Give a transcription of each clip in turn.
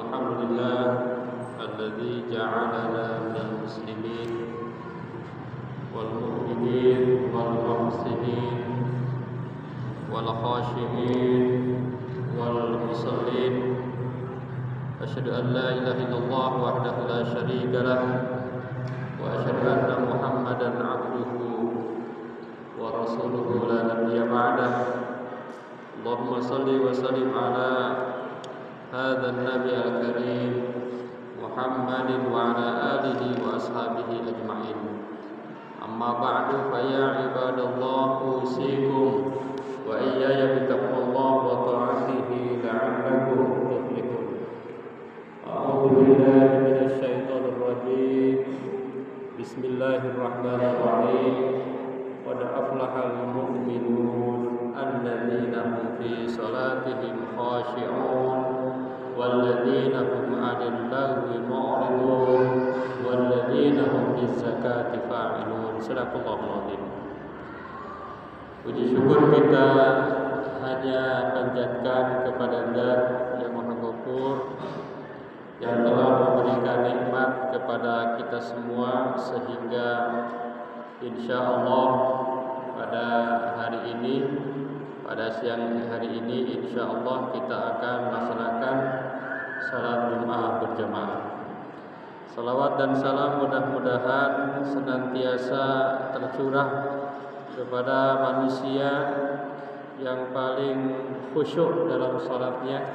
الحمد لله الذي جعلنا من المسلمين والمؤمنين والمحسنين والخاشعين والمصلين. أشهد أن لا إله إلا الله وحده لا شريك له وأشهد أن محمدا عبده ورسوله لا نبي بعده. اللهم صل وسلم على هذا النبي الكريم محمد وعلى آله وأصحابه أجمعين. أما بعد فيا عباد الله أوصيكم وإياي بتقوى الله وطاعته لعلكم تفلحون. أعوذ بالله من الشيطان الرجيم. بسم الله الرحمن الرحيم. قد أفلح المؤمنون الذين هم في صلاتهم خاشعون والذين هم عن اللغو معرضون والذين هم للزكاة فاعلون. Sadaqallahul Azim. Puji syukur kita hanya panjatkan kepada Zat yang Maha Ghafur yang telah memberikan nikmat kepada kita semua sehingga insyaallah pada hari ini, pada siang hari ini insyaallah kita akan melaksanakan salat Jumat berjamaah. Salawat dan salam mudah-mudahan senantiasa tercurah kepada manusia yang paling khusyuk dalam salatnya,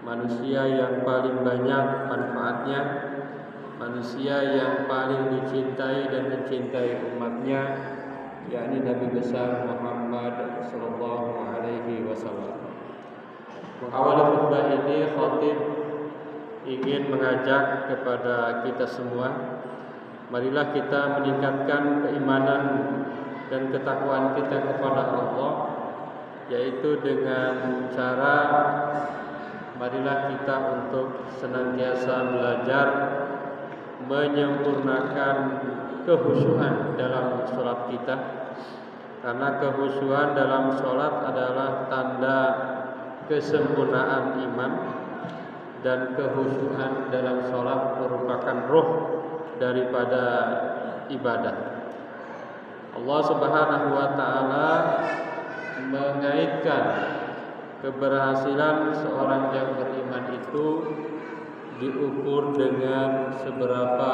manusia yang paling banyak manfaatnya, manusia yang paling dicintai dan mencintai umatnya, yakni Nabi besar Muhammad sallallahu alaihi wasallam. Mengawali khutbah ini khatib ingin mengajak kepada kita semua, marilah kita meningkatkan keimanan dan ketakwaan kita kepada Allah, yaitu dengan cara marilah kita untuk senantiasa belajar menyempurnakan kehusyuan dalam sholat kita, karena kehusyuan dalam sholat adalah tanda kesempurnaan iman, dan kehusyuan dalam sholat merupakan ruh daripada ibadah. Allah Subhanahu wa Ta'ala mengaitkan keberhasilan seorang yang beriman itu diukur dengan seberapa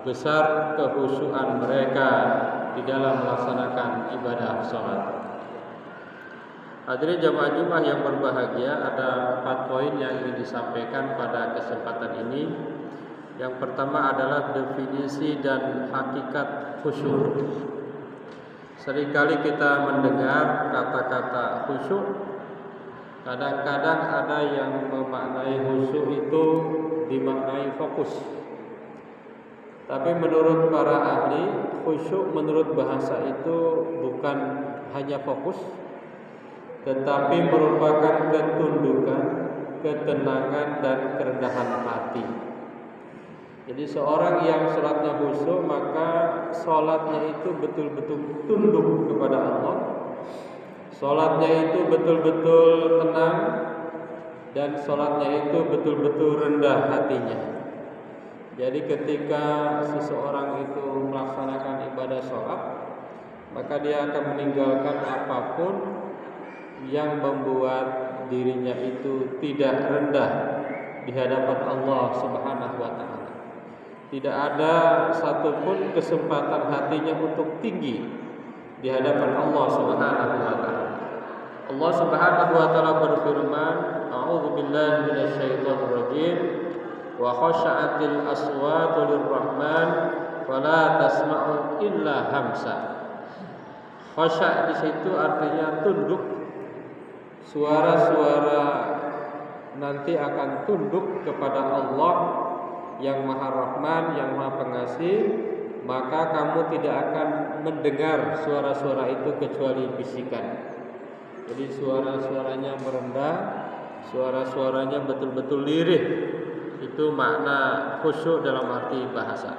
besar kehusyuan mereka di dalam melaksanakan ibadah sholat. Hadirin jamaah Jumat yang berbahagia, ada 4 poin yang ingin disampaikan pada kesempatan ini. Yang pertama adalah definisi dan hakikat khusyuk. Seringkali kita mendengar kata-kata khusyuk. Kadang-kadang ada yang memaknai khusyuk itu dimaknai fokus. Tapi menurut para ahli, khusyuk menurut bahasa itu bukan hanya fokus, tetapi merupakan ketundukan, ketenangan, dan kerendahan hati. Jadi seorang yang sholatnya khusyuk, maka sholatnya itu betul-betul tunduk kepada Allah. Sholatnya itu betul-betul tenang, dan sholatnya itu betul-betul rendah hatinya. Jadi ketika seseorang itu melaksanakan ibadah sholat, maka dia akan meninggalkan apapun yang membuat dirinya itu tidak rendah di hadapan Allah Subhanahu wa Ta'ala. Tidak ada satupun kesempatan hatinya untuk tinggi di hadapan Allah Subhanahu wa Ta'ala. Allah Subhanahu wa Ta'ala berfirman, A'udzu billahi minasyaitonir rajim, wa khasha'atil aswatu lirrahman fala tasma'u illa hamsa. Khasya' di situ artinya tunduk. Suara-suara nanti akan tunduk kepada Allah yang Maha Rahman, yang Maha Pengasih, maka kamu tidak akan mendengar suara-suara itu kecuali bisikan. Jadi suara-suaranya merendah, suara-suaranya betul-betul lirih. Itu makna khusyuk dalam arti bahasa.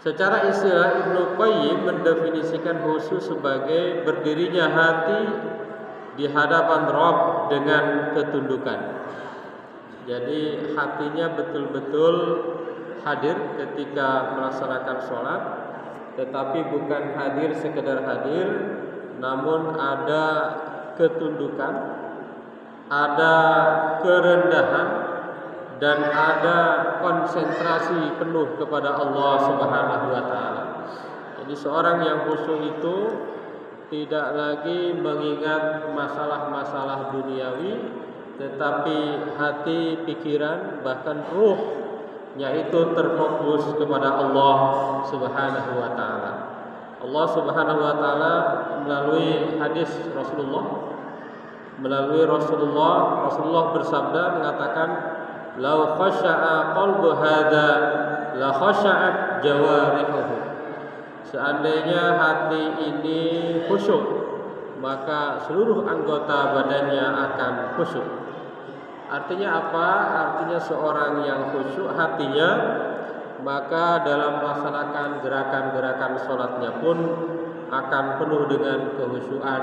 Secara istilah Ibnu Qayyim mendefinisikan khusyuk sebagai berdirinya hati di hadapan Rabb dengan ketundukan. Jadi hatinya betul-betul hadir ketika melaksanakan sholat, tetapi bukan hadir sekedar hadir, namun ada ketundukan, ada kerendahan, dan ada konsentrasi penuh kepada Allah Subhanahu wa taala. Jadi seorang yang khusyuk itu tidak lagi mengingat masalah-masalah duniawi, tetapi hati, pikiran, bahkan ruhnya itu terfokus kepada Allah Subhanahu wa taala. Allah Subhanahu wa taala melalui hadis Rasulullah bersabda mengatakan, "Lau khasha'a qalbu hadza la khasha'at jawarihuhu." Seandainya hati ini khusyuk, maka seluruh anggota badannya akan khusyuk. Artinya apa? Artinya seorang yang khusyuk hatinya, maka dalam melaksanakan gerakan-gerakan sholatnya pun akan penuh dengan kehusyuan,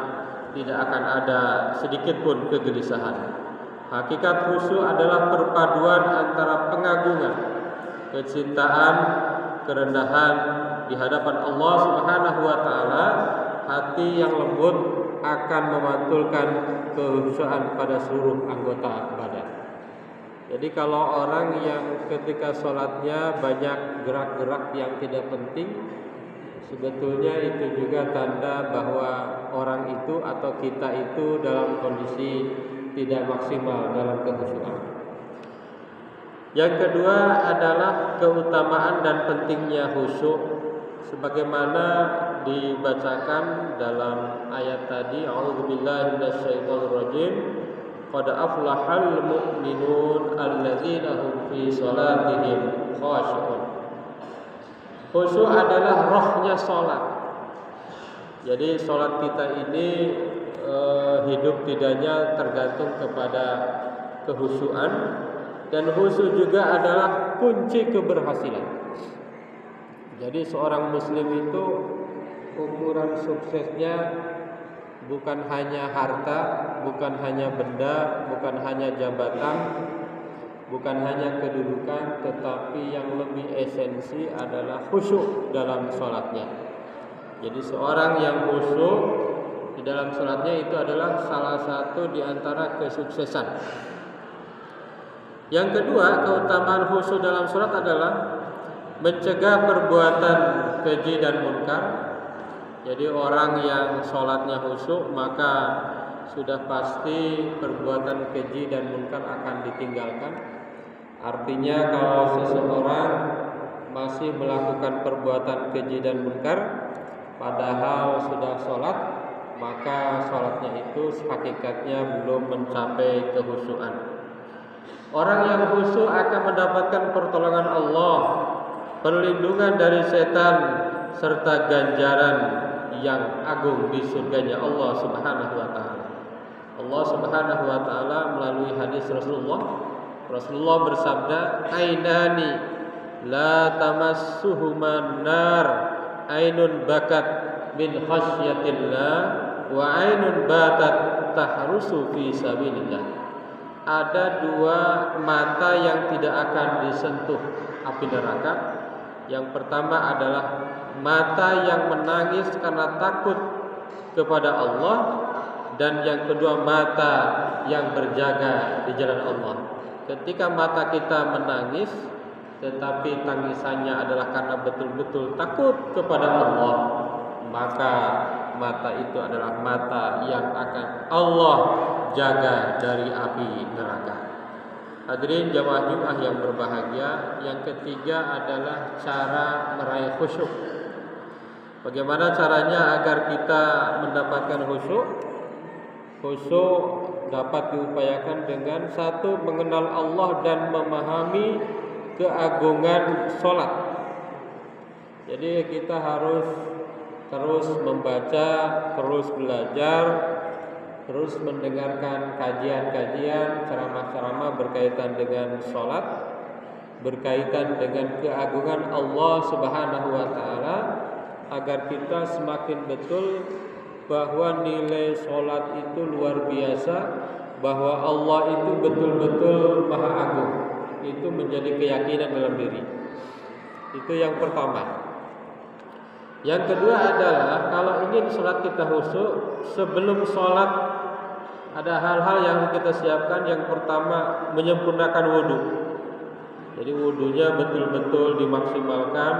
tidak akan ada sedikit pun kegelisahan. Hakikat khusyuk adalah perpaduan antara pengagungan, kecintaan, kerendahan di hadapan Allah Subhanahu wa taala. Hati yang lembut akan memantulkan kehusyuan pada seluruh anggota badan. Jadi kalau orang yang ketika sholatnya banyak gerak-gerak yang tidak penting, sebetulnya itu juga tanda bahwa orang itu atau kita itu dalam kondisi tidak maksimal dalam kehusyuan. Yang kedua adalah keutamaan dan pentingnya khusyuk, sebagaimana dibacakan dalam ayat tadi, a'udzubillahi minasyaitonir rajim, qad aflahal mu'minun alladzina hum fi shalatihim khashi'un. Khusyuk adalah rohnya salat. Jadi salat kita ini hidup tidaknya tergantung kepada kehusyuan, dan khusyuk juga adalah kunci keberhasilan. Jadi seorang muslim itu ukuran suksesnya bukan hanya harta, bukan hanya benda, bukan hanya jabatan, bukan hanya kedudukan, tetapi yang lebih esensi adalah khusyuk dalam sholatnya. Jadi seorang yang khusyuk di dalam sholatnya itu adalah salah satu di antara kesuksesan. Yang kedua, keutamaan khusyuk dalam sholat adalah mencegah perbuatan keji dan munkar. Jadi orang yang sholatnya khusyuk, maka sudah pasti perbuatan keji dan munkar akan ditinggalkan. Artinya kalau seseorang masih melakukan perbuatan keji dan munkar padahal sudah sholat, maka sholatnya itu hakikatnya belum mencapai kehusyuan. Orang yang khusyuk akan mendapatkan pertolongan Allah, perlindungan dari setan, serta ganjaran yang agung di surganya Allah Subhanahu wa taala. Allah Subhanahu wa taala melalui hadis Rasulullah bersabda, "Ainani la tamassuhuma nar, ainun bakat min khasyatillah wa ainun batat tahrusu fi sabilillah." Ada dua mata yang tidak akan disentuh api neraka. Yang pertama adalah mata yang menangis karena takut kepada Allah, dan yang kedua mata yang berjaga di jalan Allah. Ketika mata kita menangis, tetapi tangisannya adalah karena betul-betul takut kepada Allah, maka mata itu adalah mata yang akan Allah jaga dari api neraka. Hadirin jamaah Jumat yang berbahagia, yang ketiga adalah cara meraih khusyuk. Bagaimana caranya agar kita mendapatkan khusyuk? Khusyuk dapat diupayakan dengan satu, mengenal Allah dan memahami keagungan sholat. Jadi kita harus terus membaca, terus belajar, terus mendengarkan kajian-kajian, ceramah-ceramah berkaitan dengan sholat, berkaitan dengan keagungan Allah Subhanahu wa taala, agar kita semakin betul bahwa nilai sholat itu luar biasa, bahwa Allah itu betul-betul Maha Agung. Itu menjadi keyakinan dalam diri. Itu yang pertama. Yang kedua adalah kalau ingin sholat kita khusyuk, sebelum sholat ada hal-hal yang kita siapkan. Yang pertama, menyempurnakan wudhu. Jadi wudhunya betul-betul dimaksimalkan.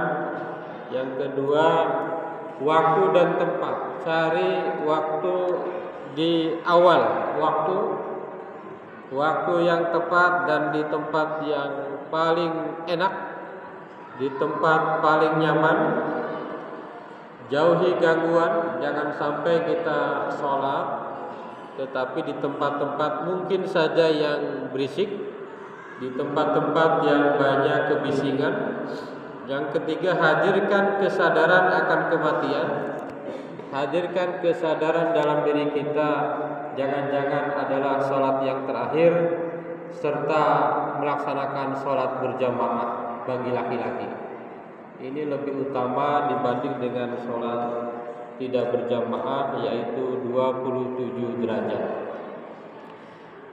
Yang kedua, waktu dan tempat. Cari waktu di awal waktu yang tepat dan di tempat yang paling enak, di tempat paling nyaman. Jauhi gangguan, jangan sampai kita sholat tetapi di tempat-tempat mungkin saja yang berisik, di tempat-tempat yang banyak kebisingan. Yang ketiga, hadirkan kesadaran akan kematian. Hadirkan kesadaran dalam diri kita, jangan-jangan adalah sholat yang terakhir, serta melaksanakan sholat berjamaah bagi laki-laki. Ini lebih utama dibanding dengan sholat tidak berjamaah, yaitu 27 derajat.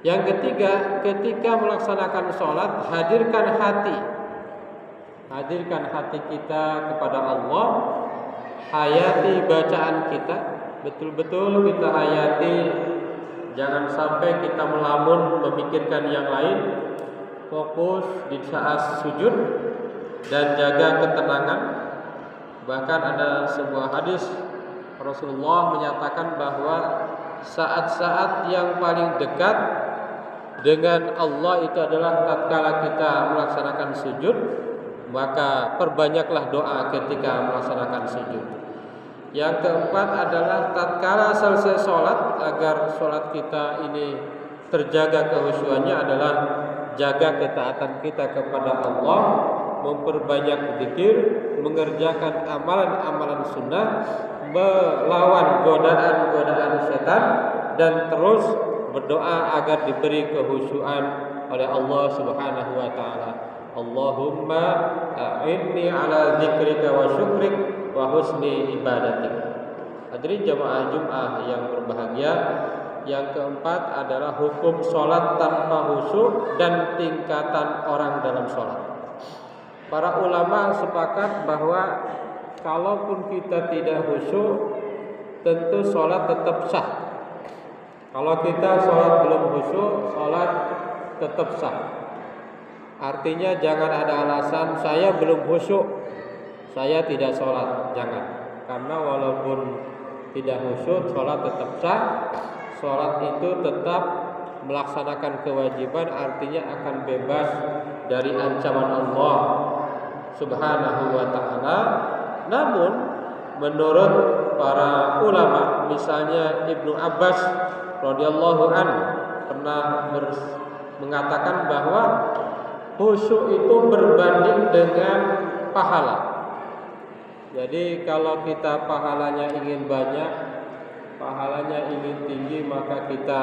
Yang ketiga, ketika melaksanakan sholat, hadirkan hati. Hadirkan hati kita kepada Allah. Hayati bacaan kita, betul-betul kita hayati. Jangan sampai kita melamun memikirkan yang lain. Fokus di saat sujud dan jaga ketenangan. Bahkan ada sebuah hadis Rasulullah menyatakan bahwa saat-saat yang paling dekat dengan Allah itu adalah tatkala kita melaksanakan sujud. Maka perbanyaklah doa ketika melaksanakan sujud. Yang keempat adalah tatkala selesai sholat, agar sholat kita ini terjaga kehusyuannya, adalah jaga ketaatan kita kepada Allah, memperbanyak zikir, mengerjakan amalan-amalan sunnah, melawan godaan-godaan setan, dan terus berdoa agar diberi kehusyuan oleh Allah Subhanahu wa taala. Allahumma a'inni ala dzikrika wa syukrik wa husni ibadatik. Hadirin jamaah Jumat yang berbahagia, yang keempat adalah hukum sholat tanpa khusyuk dan tingkatan orang dalam sholat. Para ulama sepakat bahwa kalaupun kita tidak khusyuk, tentu sholat tetap sah. Kalau kita sholat belum khusyuk, sholat tetap sah. Artinya jangan ada alasan saya belum khusyuk, saya tidak sholat. Jangan. Karena walaupun tidak khusyuk, sholat tetap sah. Sholat itu tetap melaksanakan kewajiban, artinya akan bebas dari ancaman Allah Subhanahu wa ta'ala. Namun menurut para ulama, misalnya Ibnu Abbas radhiyallahu anhu pernah mengatakan bahwa khusyuk itu berbanding dengan pahala. Jadi kalau kita pahalanya ingin banyak, pahalanya ingin tinggi, maka kita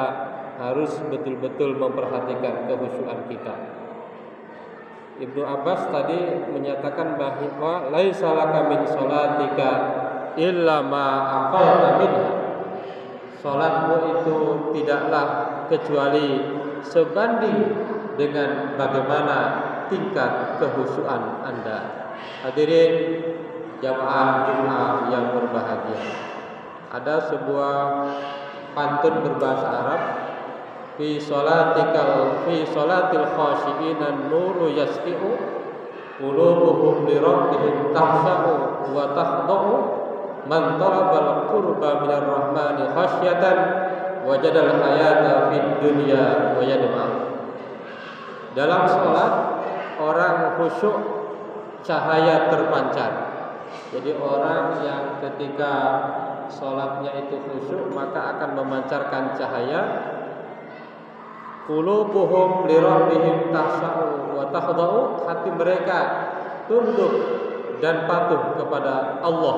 harus betul-betul memperhatikan kekhusyukan kita. Ibnu Abbas tadi menyatakan bahwa laisa laka min sholatika illa ma aqalta minha. Salatmu itu tidaklah kecuali sebanding dengan bagaimana tingkat kekhusyuan Anda. Hadirin jamaah Jumat yang berbahagia, ada sebuah pantun berbahasa Arab, fi salatil khashi'ina nuru yasfi'u qulubuhum li rabbihim tahsha'u wa tahda'u man talabal qurba minar rahmani khasyatan wajadal hayata fid dunya wa yadma'u. Dalam sholat orang khusyuk, cahaya terpancar. Jadi orang yang ketika sholatnya itu khusyuk, maka akan memancarkan cahaya. Qulubuhum li rabbihim tahsha'u wa takhda'u, hati mereka tunduk dan patuh kepada Allah.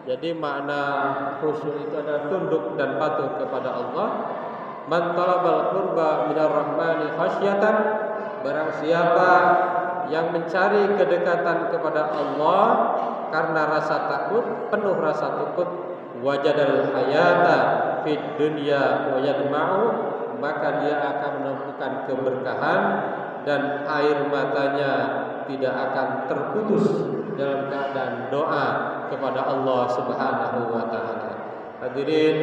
Jadi makna khusyuk itu adalah tunduk dan patuh kepada Allah. Man talabal qurba minar rahmani khasyatan, barang siapa yang mencari kedekatan kepada Allah karena rasa takut, penuh rasa takut, wajadal hayata fid dunya wa yadma'u, maka dia akan menemukan keberkahan dan air matanya tidak akan terputus dalam keadaan doa kepada Allah Subhanahu wa taala. Hadirin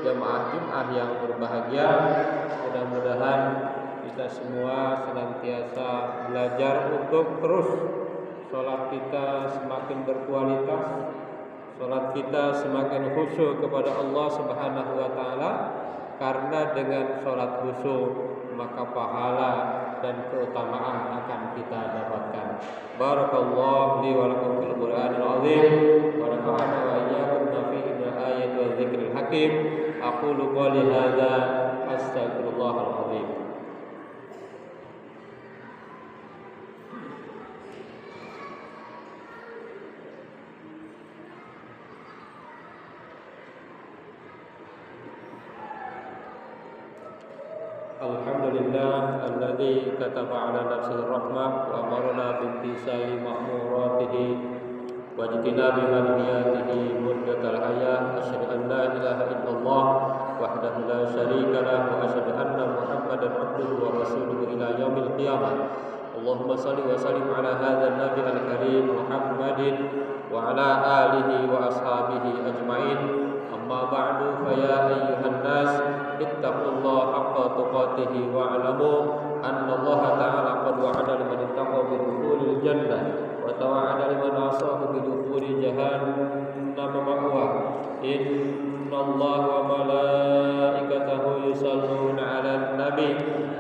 jamaah Jumat yang berbahagia, mudah-mudahan kita semua senantiasa belajar untuk terus sholat kita semakin berkualitas, sholat kita semakin khusyuk kepada Allah Subhanahu wa taala, karena dengan sholat khusyuk maka pahala dan keutamaan akan kita dapatkan. Barakallahu li wa lakum fil Qur'anil azim wa nafa'ana wa iyyakum bima fihi min ayati wa dzikril hakim. Aqulu qouli hadza astaghfirullahal azim. Alhamdulillah alladzi kataba ala nafsihi rahmah wa amarna bimtisali ma'muratihi wa jitinabi manhiyatihi muddatal hayah. Asyhadu an la ilaha illallah wahdahu la syarika lah wa asyhadu anna Muhammadan abduhu wa rasuluhu ila yaumil qiyamah. Allahumma salli wa sallim ala hadzal nabi al-karim Muhammadin wa ala alihi wa ashabihi ajmain. Amma ba'du, fa ya ayyuhan nas ittaqullaha haqqa tuqatih wa 'alamu anna Allah ta'ala qad wa'ada liman ittaqa bi dukhulil jannah wa tawa'ada liman 'asahu bi dukhuli jahannam ma'wa. Inna Allah wa malaikatahu yusalluna 'alan nabi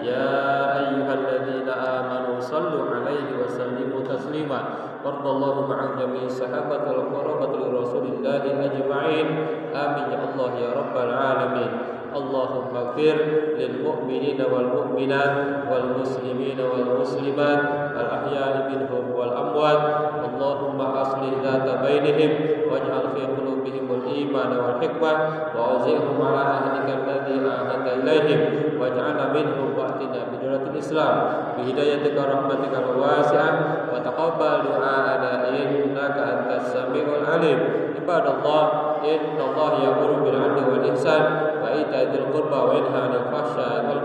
ya ayyuhalladzina amanu sallu 'alaihi wa sallimu taslima. Wardallahu ma'al jami'i sahabatil qarabatil rasulillahi ajma'in. Amin ya Allah ya rabbal alamin. Allahumma ighfir lil mu'minina wal mu'minat wal muslimina wal muslimat al ahya'i minhum wal amwat. Allahumma aslih dzata bainihim waj'al fi qulubihim al iman wal hikmah wa awzi'hum ala ahdika alladhi ahadta ilaihim waj'alna minhum wa'tina bidulatil islam bi hidayatika rahmatika wasi'ah wa taqabbal du'ana innaka antas samiul alim. Ibadallah, inna Allah ya'muru bil 'adli wal ihsan wa ita'i dzil qurba wa yanha 'anil fahsya'i wal